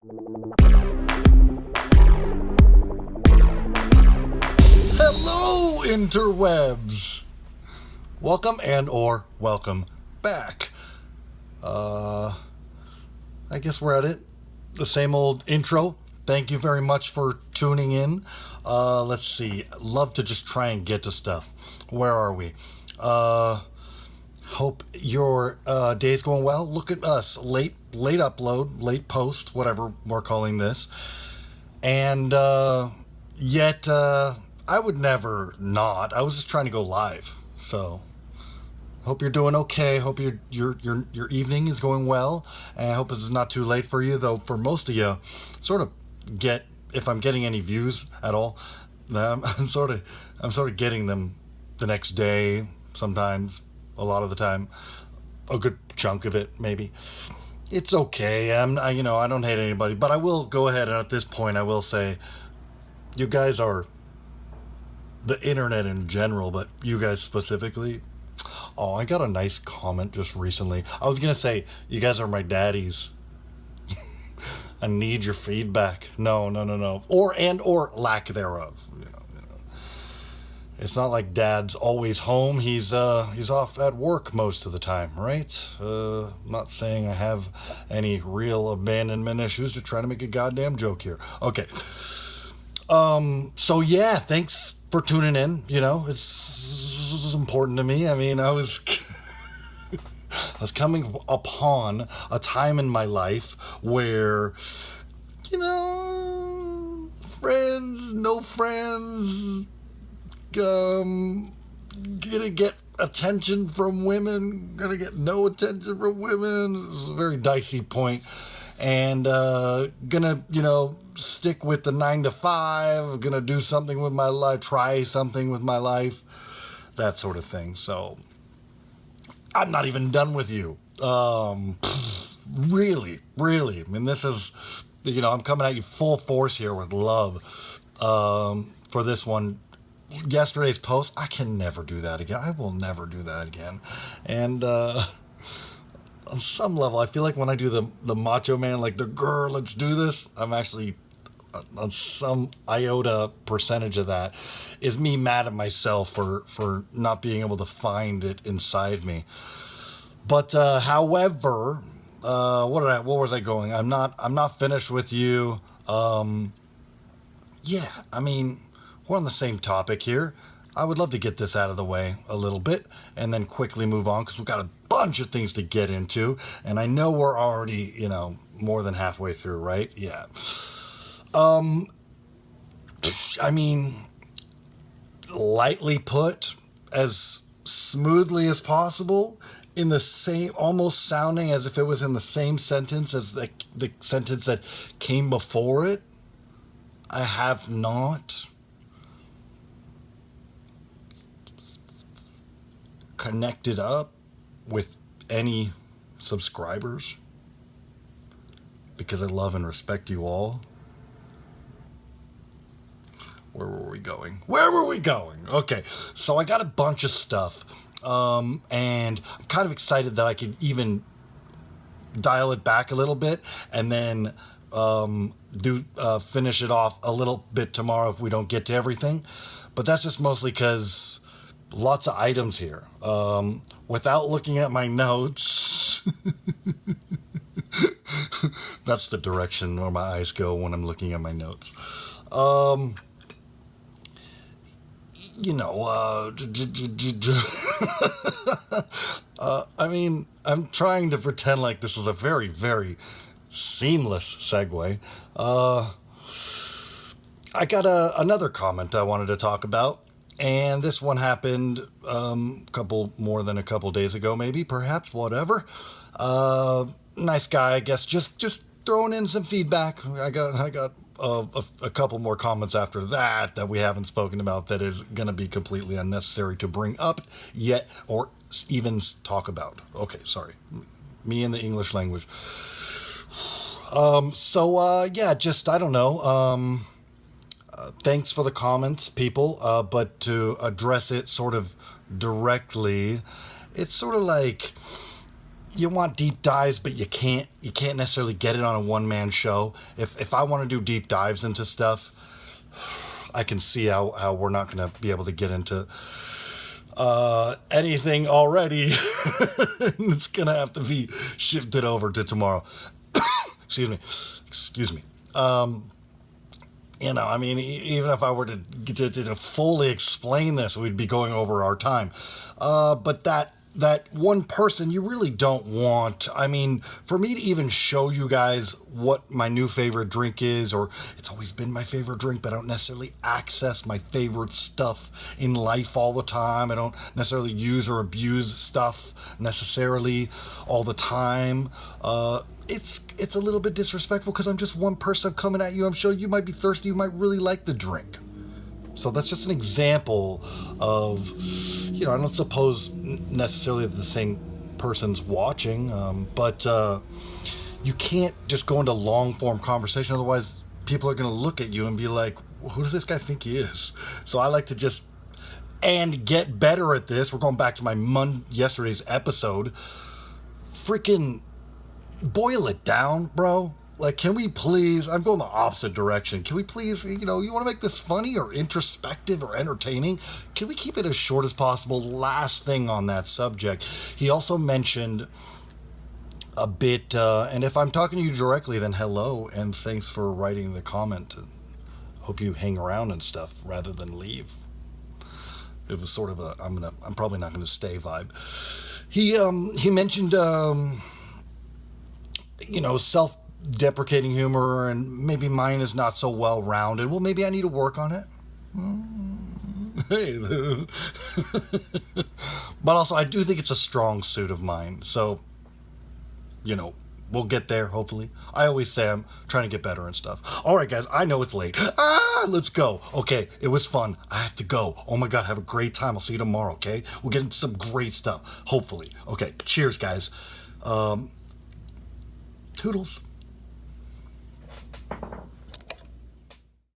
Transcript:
Hello, interwebs! Welcome or welcome back. I guess we're at it. The same old intro. Thank you very much for tuning in. Let's see. Love to just try and get to stuff. Where are we? Hope your day's going well. Look at us. Late upload, late post, whatever we're calling this. And yet I would never not. I was just trying to go live. So hope you're doing okay. Hope your evening is going well. And I hope this is not too late for you, though for most of you, sort of get, if I'm getting any views at all, I'm sort of getting them the next day, sometimes, a lot of the time, a good chunk of it maybe. It's okay. I don't hate anybody, but I will go ahead and at this point I will say, you guys are the internet in general, but you guys specifically. Oh, I got a nice comment just recently. I was gonna say you guys are my daddies. I need your feedback. No. Or lack thereof. It's not like Dad's always home. He's off at work most of the time, right? Not saying I have any real abandonment issues. Just trying to make a goddamn joke here. Okay. So yeah, thanks for tuning in. It's important to me. I mean, I was coming upon a time in my life where, friends, no friends, gonna get attention from women, gonna get no attention from women. It's a very dicey point. And gonna, stick with the 9 to 5, gonna do something with my life, try something with my life, that sort of thing. So I'm not even done with you. Really. I mean, this is, I'm coming at you full force here with love for this one. Yesterday's post, I can never do that again. I will never do that again. And on some level, I feel like when I do the macho man, like the girl, let's do this, I'm actually on some iota percentage of that is me mad at myself for not being able to find it inside me. But however, what was I going? I'm not finished with you. Yeah, I mean, we're on the same topic here. I would love to get this out of the way a little bit and then quickly move on because we've got a bunch of things to get into. And I know we're already, more than halfway through, right? Yeah. I mean, lightly put, as smoothly as possible, in the same, almost sounding as if it was in the same sentence as the sentence that came before it. I have not connected up with any subscribers because I love and respect you all. Where were we going? Okay, so I got a bunch of stuff, and I'm kind of excited that I could even dial it back a little bit and then finish it off a little bit tomorrow if we don't get to everything. But that's just mostly because lots of items here. Without looking at my notes, that's the direction where my eyes go when I'm looking at my notes. I mean, I'm trying to pretend like this was a very, very seamless segue. I got another comment I wanted to talk about, and this one happened more than a couple days ago, maybe, perhaps, whatever. Nice guy, I guess, just throwing in some feedback. I got a couple more comments after that we haven't spoken about that is going to be completely unnecessary to bring up yet or even talk about. Okay, sorry. Me and the English language. Just, I don't know. Thanks for the comments, people. But to address it sort of directly, it's sort of like you want deep dives, but you can't necessarily get it on a one-man show. If I want to do deep dives into stuff, I can see how we're not going to be able to get into anything already. It's going to have to be shifted over to tomorrow. Excuse me. I mean, even if I were to fully explain this, we'd be going over our time. But that one person you really don't want. I mean, for me to even show you guys what my new favorite drink is, or it's always been my favorite drink, but I don't necessarily access my favorite stuff in life all the time. I don't necessarily use or abuse stuff necessarily all the time. It's a little bit disrespectful because I'm just one person. I'm coming at you. I'm sure you might be thirsty. You might really like the drink. So that's just an example of, I don't suppose necessarily that the same person's watching, but you can't just go into long form conversation. Otherwise, people are going to look at you and be like, who does this guy think he is? So I like to just, and get better at this. We're going back to my yesterday's episode. Freaking boil it down, bro. Like, can we please, I'm going the opposite direction. Can we please, you want to make this funny or introspective or entertaining? Can we keep it as short as possible? Last thing on that subject. He also mentioned a bit, and if I'm talking to you directly, then hello, and thanks for writing the comment. Hope you hang around and stuff rather than leave. It was sort of a, I'm probably not going to stay vibe. He mentioned, self-deprecating humor, and maybe mine is not so well-rounded. Well, maybe I need to work on it. Hey. But also, I do think it's a strong suit of mine. So, we'll get there, hopefully. I always say I'm trying to get better and stuff. All right, guys, I know it's late. Let's go. Okay, it was fun. I have to go. Oh, my God, have a great time. I'll see you tomorrow, okay? We'll get into some great stuff, hopefully. Okay, cheers, guys. Toodles.